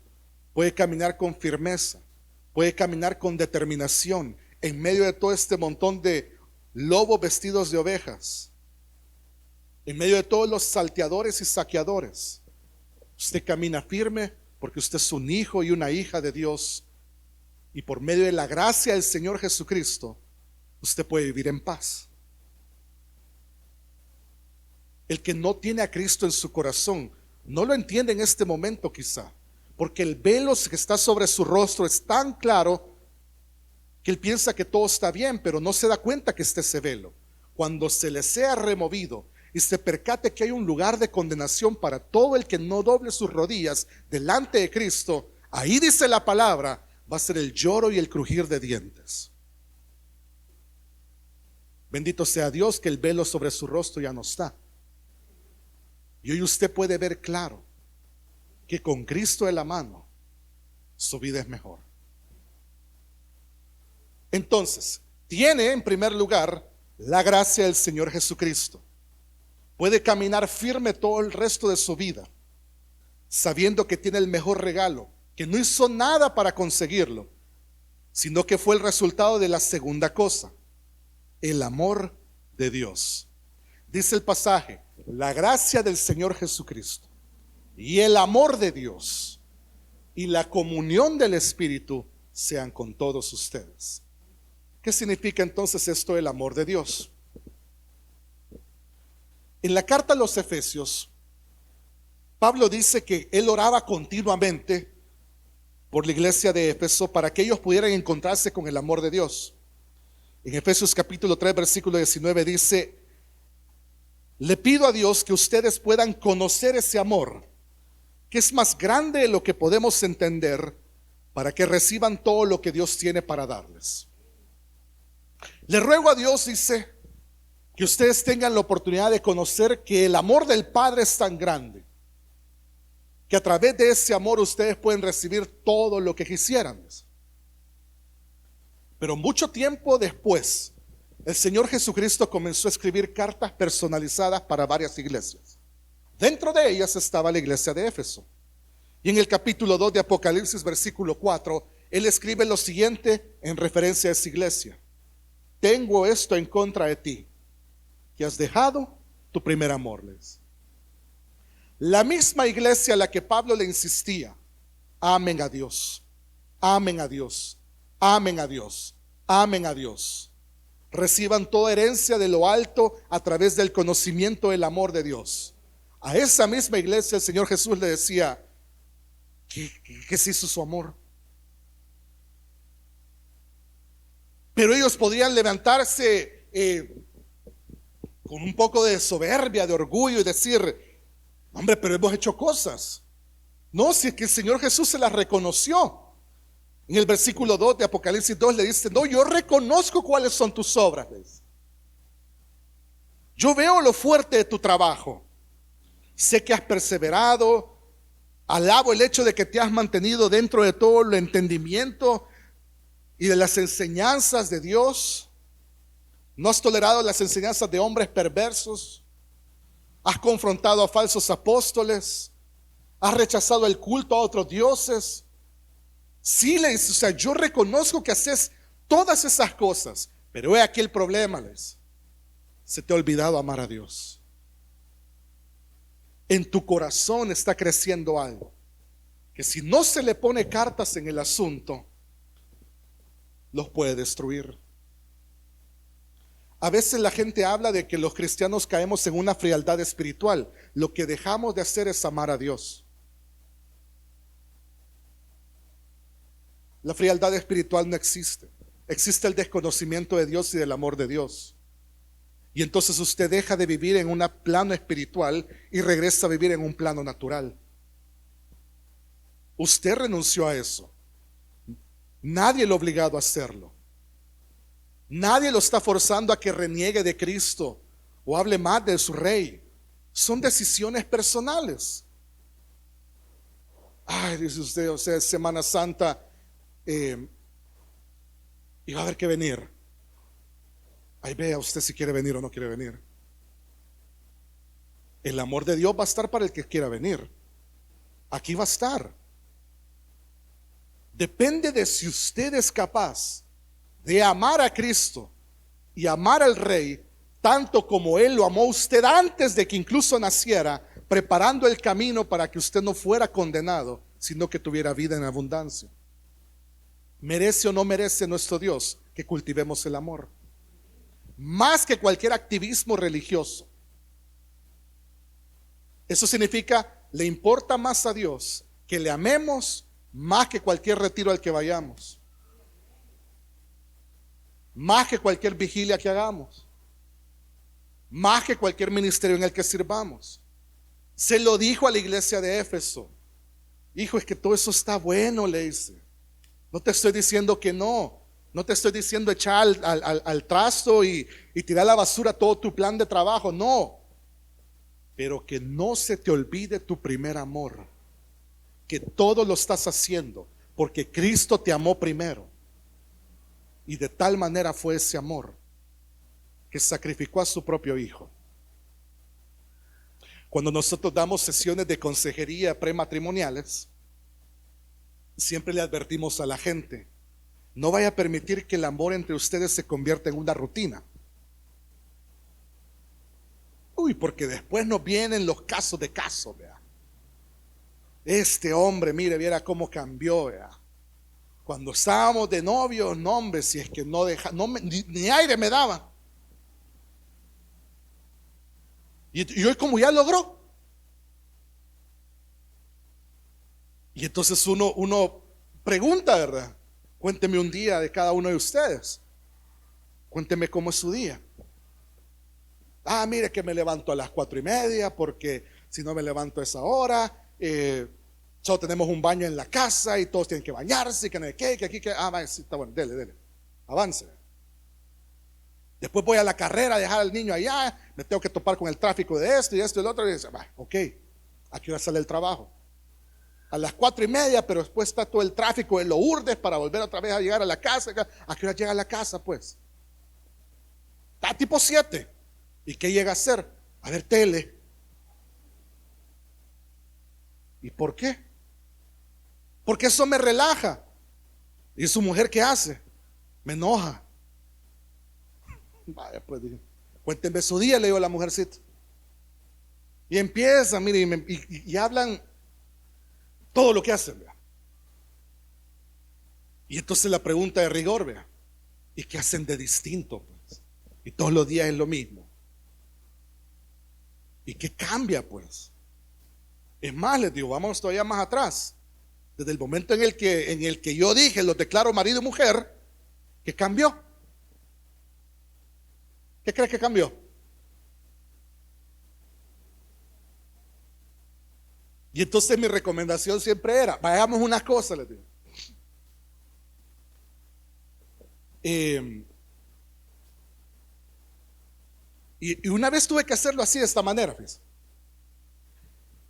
puede caminar con firmeza, puede caminar con determinación en medio de todo este montón de lobos vestidos de ovejas, en medio de todos los salteadores y saqueadores. Usted camina firme porque usted es un hijo y una hija de Dios, y por medio de la gracia del Señor Jesucristo usted puede vivir en paz. El que no tiene a Cristo en su corazón no lo entiende en este momento, quizá porque el velo que está sobre su rostro es tan claro que él piensa que todo está bien, pero no se da cuenta que está ese velo. Cuando se le sea removido y se percate que hay un lugar de condenación para todo el que no doble sus rodillas delante de Cristo, ahí dice la palabra, va a ser el lloro y el crujir de dientes. Bendito sea Dios que el velo sobre su rostro ya no está. Y hoy usted puede ver claro que con Cristo en la mano su vida es mejor. Entonces, tiene en primer lugar la gracia del Señor Jesucristo. Puede caminar firme todo el resto de su vida. sabiendo que tiene el mejor regalo, que no hizo nada para conseguirlo, sino que fue el resultado de la segunda cosa, el amor de Dios. Dice el pasaje: la gracia del Señor Jesucristo y el amor de Dios y la comunión del Espíritu sean con todos ustedes. ¿Qué significa entonces esto del amor de Dios? En la carta a los Efesios, Pablo dice que él oraba continuamente por la iglesia de Éfeso para que ellos pudieran encontrarse con el amor de Dios. En Efesios capítulo 3 versículo 19 dice: le pido a Dios que ustedes puedan conocer ese amor, que es más grande de lo que podemos entender, para que reciban todo lo que Dios tiene para darles. Le ruego a Dios, dice, que ustedes tengan la oportunidad de conocer que el amor del Padre es tan grande, que a través de ese amor ustedes pueden recibir todo lo que quisieran. Pero mucho tiempo después, el Señor Jesucristo comenzó a escribir cartas personalizadas para varias iglesias. Dentro de ellas estaba la iglesia de Éfeso. Y en el capítulo 2 de Apocalipsis, versículo 4, él escribe lo siguiente en referencia a esa iglesia: tengo esto en contra de ti, que has dejado tu primer amor. La misma iglesia a la que Pablo le insistía: amen a Dios, amen a Dios, amen a Dios, amen a Dios. Reciban toda herencia de lo alto a través del conocimiento del amor de Dios. A esa misma iglesia el Señor Jesús le decía: ¿qué se hizo su amor? Pero ellos podían levantarse con un poco de soberbia, de orgullo, y decir: hombre, pero hemos hecho cosas. No, si es que el Señor Jesús se las reconoció. En el versículo 2 de Apocalipsis 2 le dice: no, yo reconozco cuáles son tus obras. Yo veo lo fuerte de tu trabajo. Sé que has perseverado. Alabo el hecho de que te has mantenido dentro de todo el entendimiento y de las enseñanzas de Dios. No has tolerado las enseñanzas de hombres perversos. Has confrontado a falsos apóstoles. Has rechazado el culto a otros dioses. Sí, le dice, o sea, yo reconozco que haces todas esas cosas, pero he aquí el problema, les: se te ha olvidado amar a Dios. En tu corazón está creciendo algo que, si no se le pone cartas en el asunto, los puede destruir. A veces la gente habla de que los cristianos caemos en una frialdad espiritual. Lo que dejamos de hacer es amar a Dios. La frialdad espiritual no existe. Existe el desconocimiento de Dios y del amor de Dios. Y entonces usted deja de vivir en un plano espiritual y regresa a vivir en un plano natural. Usted renunció a eso. Nadie lo ha obligado a hacerlo. Nadie lo está forzando a que reniegue de Cristo o hable más de su Rey. Son decisiones personales. Ay, dice usted, o sea, Semana Santa, y va a haber que venir. Ahí vea usted si quiere venir o no quiere venir. El amor de Dios va a estar para el que quiera venir. Aquí va a estar. Depende de si usted es capaz de amar a Cristo y amar al Rey tanto como Él lo amó a usted antes de que incluso naciera, preparando el camino para que usted no fuera condenado, sino que tuviera vida en abundancia. ¿Merece o no merece nuestro Dios que cultivemos el amor? Más que cualquier activismo religioso. Eso significa, le importa más a Dios que le amemos más que cualquier retiro al que vayamos, más que cualquier vigilia que hagamos, más que cualquier ministerio en el que sirvamos. Se lo dijo a la iglesia de Éfeso: hijo, es que todo eso está bueno, le dice. No te estoy diciendo que no. No te estoy diciendo echar al trasto y tirar a la basura todo tu plan de trabajo. No. Pero que no se te olvide tu primer amor. Que todo lo estás haciendo porque Cristo te amó primero. Y de tal manera fue ese amor que sacrificó a su propio Hijo. Cuando nosotros damos sesiones de consejería prematrimoniales, siempre le advertimos a la gente: no vaya a permitir que el amor entre ustedes se convierta en una rutina. Porque después nos vienen los casos de casos, vea. Este hombre, mire, viera cómo cambió, vea. Cuando estábamos de novios, no, hombre, si es que no deja, ni aire me daba. Y hoy como ya logró. Y entonces uno pregunta, ¿verdad? Cuénteme un día de cada uno de ustedes. Cuénteme cómo es su día. Mire que me levanto a las 4:30 porque si no me levanto a esa hora, solo tenemos un baño en la casa y todos tienen que bañarse, que no hay que aquí, que sí, está bueno, dele, avance. Después voy a la carrera a dejar al niño allá, me tengo que topar con el tráfico de esto y esto y el otro, y dice, ok, ¿a qué hora sale el trabajo? A las 4:30, pero después está todo el tráfico de Lourdes para volver otra vez a llegar a la casa. ¿A qué hora llega a la casa, pues? Está tipo 7. ¿Y qué llega a hacer? A ver tele. ¿Y por qué? Porque eso me relaja. ¿Y su mujer qué hace? Me enoja. Vaya, pues, cuéntenme su día, le digo a la mujercita. Y empieza, mire, y hablan todo lo que hacen, vea. Y entonces la pregunta de rigor, vea, ¿y qué hacen de distinto, pues? Y todos los días es lo mismo. ¿Y qué cambia, pues? Es más, les digo, vámonos todavía más atrás. Desde el momento en el que yo dije, los declaro marido y mujer, ¿qué cambió? ¿Qué crees que cambió? Y entonces mi recomendación siempre era, vayamos una cosa, les digo. Y una vez tuve que hacerlo así, de esta manera, fíjense.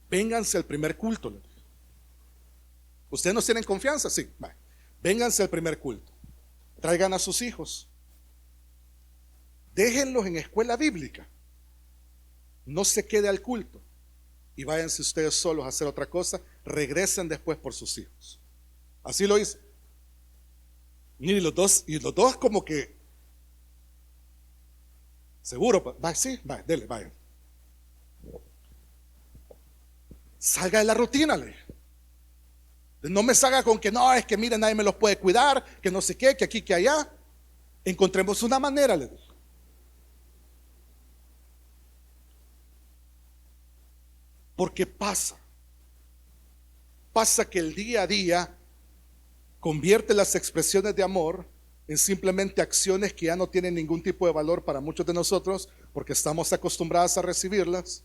Vénganse al primer culto, les digo. ¿Ustedes nos tienen confianza? Sí, vaya. Vénganse al primer culto. Traigan a sus hijos. Déjenlos en escuela bíblica. No se quede al culto. Y váyanse ustedes solos a hacer otra cosa. Regresen después por sus hijos. Así lo hice. Y los dos como que seguro, va, sí, va, dele, vaya. Salga de la rutina, le. No me salga con que no, es que mire, nadie me los puede cuidar, que no sé qué, que aquí, que allá. Encontremos una manera, le digo. Porque pasa que el día a día convierte las expresiones de amor en simplemente acciones que ya no tienen ningún tipo de valor para muchos de nosotros, porque estamos acostumbrados a recibirlas,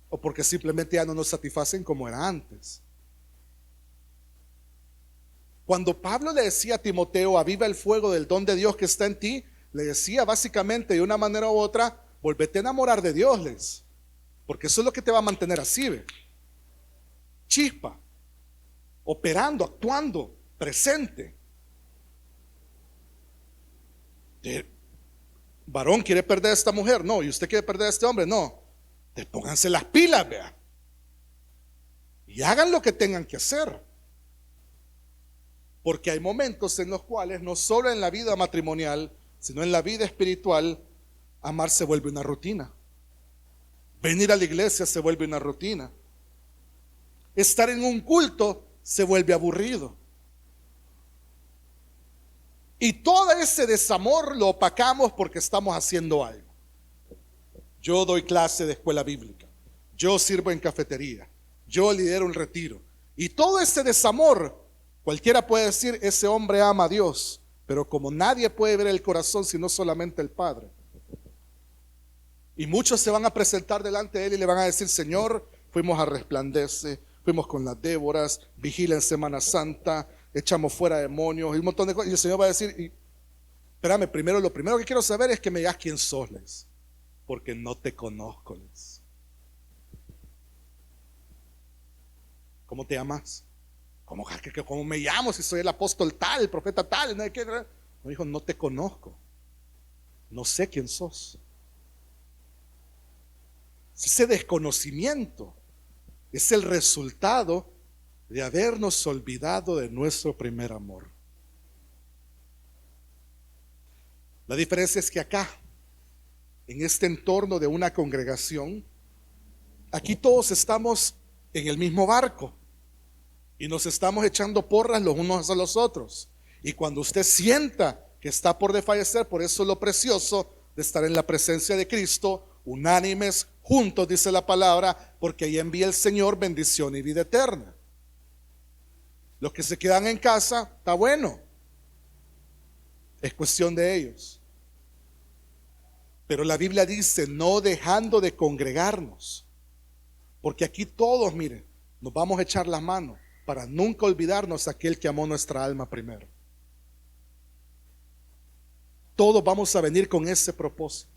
o porque simplemente ya no nos satisfacen como era antes. Cuando Pablo le decía a Timoteo, aviva el fuego del don de Dios que está en ti, le decía básicamente de una manera u otra, volvete a enamorar de Dios, porque eso es lo que te va a mantener así, ¿ve? Chispa, operando, actuando, presente. Varón quiere perder a esta mujer, no. Y usted quiere perder a este hombre, no. Pónganse las pilas, vea, y hagan lo que tengan que hacer. Porque hay momentos en los cuales no solo en la vida matrimonial, sino en la vida espiritual, amar se vuelve una rutina. Venir a la iglesia se vuelve una rutina. Estar en un culto se vuelve aburrido. Y todo ese desamor lo opacamos porque estamos haciendo algo. Yo doy clase de escuela bíblica. Yo sirvo en cafetería. Yo lidero un retiro. Y todo ese desamor, cualquiera puede decir, ese hombre ama a Dios. Pero como nadie puede ver el corazón sino solamente el Padre. Y muchos se van a presentar delante de Él y le van a decir, Señor, fuimos a Resplandece, fuimos con las Déboras, vigila en Semana Santa, echamos fuera demonios y un montón de cosas. Y el Señor va a decir, espérame, lo primero que quiero saber es que me digas quién sos, les, porque no te conozco, les. ¿Cómo te llamas? ¿Cómo me llamo? Si soy el apóstol tal, el profeta tal. No, dijo, no te conozco. No sé quién sos. Ese desconocimiento es el resultado de habernos olvidado de nuestro primer amor. La diferencia es que acá, en este entorno de una congregación, aquí todos estamos en el mismo barco y nos estamos echando porras los unos a los otros. Y cuando usted sienta que está por desfallecer, por eso es lo precioso de estar en la presencia de Cristo, unánimes, juntos, dice la palabra, porque ahí envía el Señor bendición y vida eterna. Los que se quedan en casa, está bueno, es cuestión de ellos. Pero la Biblia dice, no dejando de congregarnos, porque aquí todos, miren, nos vamos a echar las manos para nunca olvidarnos de aquel que amó nuestra alma primero. Todos vamos a venir con ese propósito,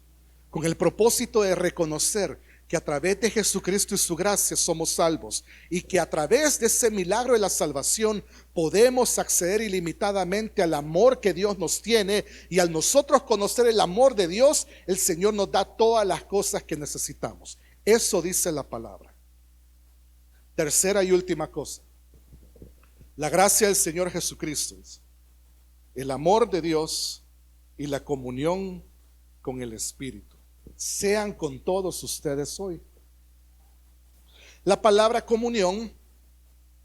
con el propósito de reconocer que a través de Jesucristo y su gracia somos salvos, y que a través de ese milagro de la salvación podemos acceder ilimitadamente al amor que Dios nos tiene, y al nosotros conocer el amor de Dios, el Señor nos da todas las cosas que necesitamos. Eso dice la palabra. Tercera y última cosa, la gracia del Señor Jesucristo, el amor de Dios y la comunión con el Espíritu sean con todos ustedes hoy. La palabra comunión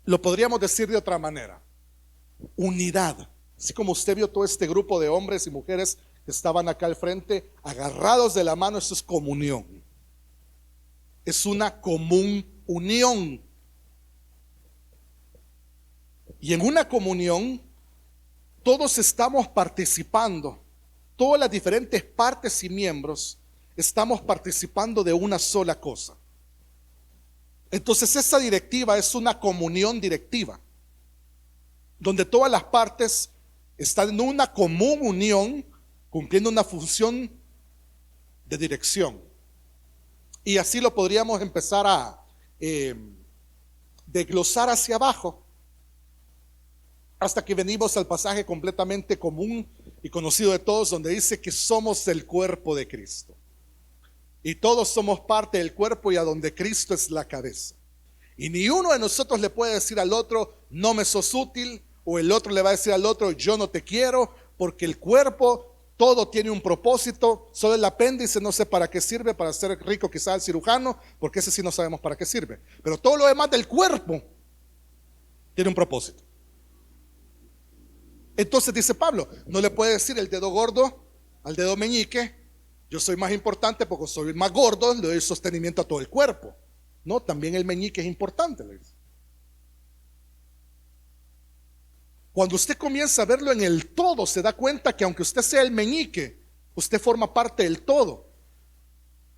lo podríamos decir de otra manera: unidad. Así como usted vio todo este grupo de hombres y mujeres que estaban acá al frente agarrados de la mano, eso es comunión. Es una común unión. Y en una comunión todos estamos participando, todas las diferentes partes y miembros estamos participando de una sola cosa. Entonces esa directiva es una comunión directiva, donde todas las partes están en una común unión, cumpliendo una función de dirección. Y así lo podríamos empezar a desglosar hacia abajo, hasta que venimos al pasaje completamente común y conocido de todos, donde dice que somos el cuerpo de Cristo. Y todos somos parte del cuerpo, y a donde Cristo es la cabeza. Y ni uno de nosotros le puede decir al otro, no me sos útil, o el otro le va a decir al otro, yo no te quiero, porque el cuerpo, todo tiene un propósito. Solo el apéndice no sé para qué sirve, para ser rico quizá el cirujano, porque ese sí no sabemos para qué sirve. Pero todo lo demás del cuerpo tiene un propósito. Entonces dice Pablo, no le puede decir el dedo gordo al dedo meñique, yo soy más importante porque soy más gordo, le doy sostenimiento a todo el cuerpo. No, también el meñique es importante, le dice. Cuando usted comienza a verlo en el todo, se da cuenta que aunque usted sea el meñique, usted forma parte del todo.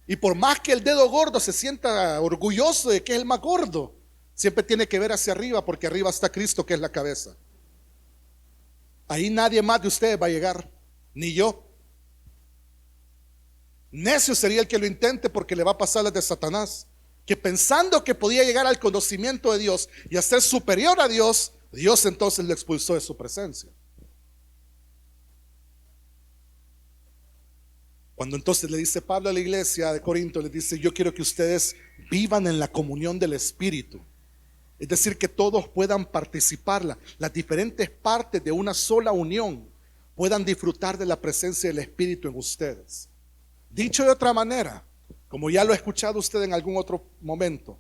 Y por más que el dedo gordo se sienta orgulloso de que es el más gordo, siempre tiene que ver hacia arriba, porque arriba está Cristo, que es la cabeza. Ahí nadie más de ustedes va a llegar, ni yo. Necio sería el que lo intente, porque le va a pasar las de Satanás, que pensando que podía llegar al conocimiento de Dios y a ser superior a Dios, Dios entonces lo expulsó de su presencia. Cuando entonces le dice Pablo a la iglesia de Corinto, le dice, yo quiero que ustedes vivan en la comunión del Espíritu. Es decir, que todos puedan participar, las diferentes partes de una sola unión puedan disfrutar de la presencia del Espíritu en ustedes. Dicho de otra manera, como ya lo ha escuchado usted en algún otro momento,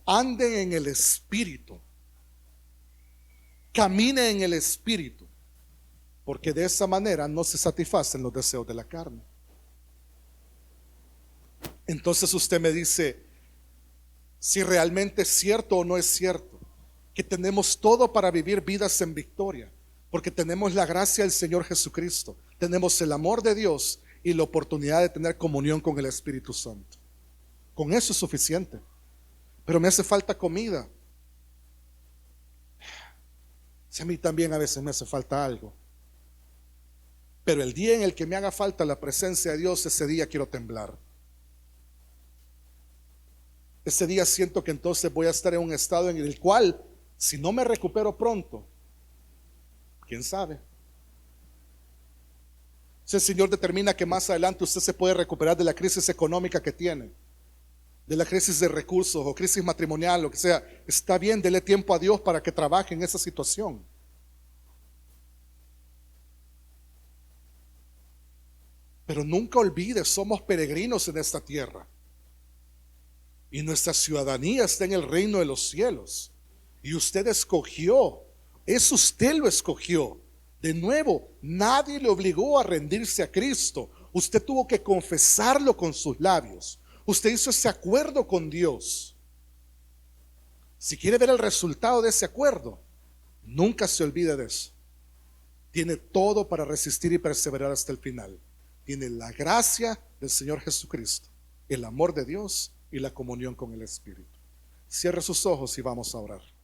anden en el Espíritu, caminen en el Espíritu, porque de esa manera no se satisfacen los deseos de la carne. Entonces usted me dice si realmente es cierto o no es cierto que tenemos todo para vivir vidas en victoria, porque tenemos la gracia del Señor Jesucristo, tenemos el amor de Dios y la oportunidad de tener comunión con el Espíritu Santo. Con eso es suficiente. Pero me hace falta comida. Si a mí también a veces me hace falta algo. Pero el día en el que me haga falta la presencia de Dios, ese día quiero temblar. Ese día siento que entonces voy a estar en un estado en el cual, si no me recupero pronto, quién sabe. Si el Señor determina que más adelante usted se puede recuperar de la crisis económica que tiene, de la crisis de recursos o crisis matrimonial, lo que sea, está bien, dele tiempo a Dios para que trabaje en esa situación. Pero nunca olvides, somos peregrinos en esta tierra. Y nuestra ciudadanía está en el reino de los cielos. Y usted escogió, usted lo escogió. De nuevo, nadie le obligó a rendirse a Cristo. Usted tuvo que confesarlo con sus labios. Usted hizo ese acuerdo con Dios. Si quiere ver el resultado de ese acuerdo, nunca se olvide de eso. Tiene todo para resistir y perseverar hasta el final. Tiene la gracia del Señor Jesucristo, el amor de Dios y la comunión con el Espíritu. Cierre sus ojos y vamos a orar.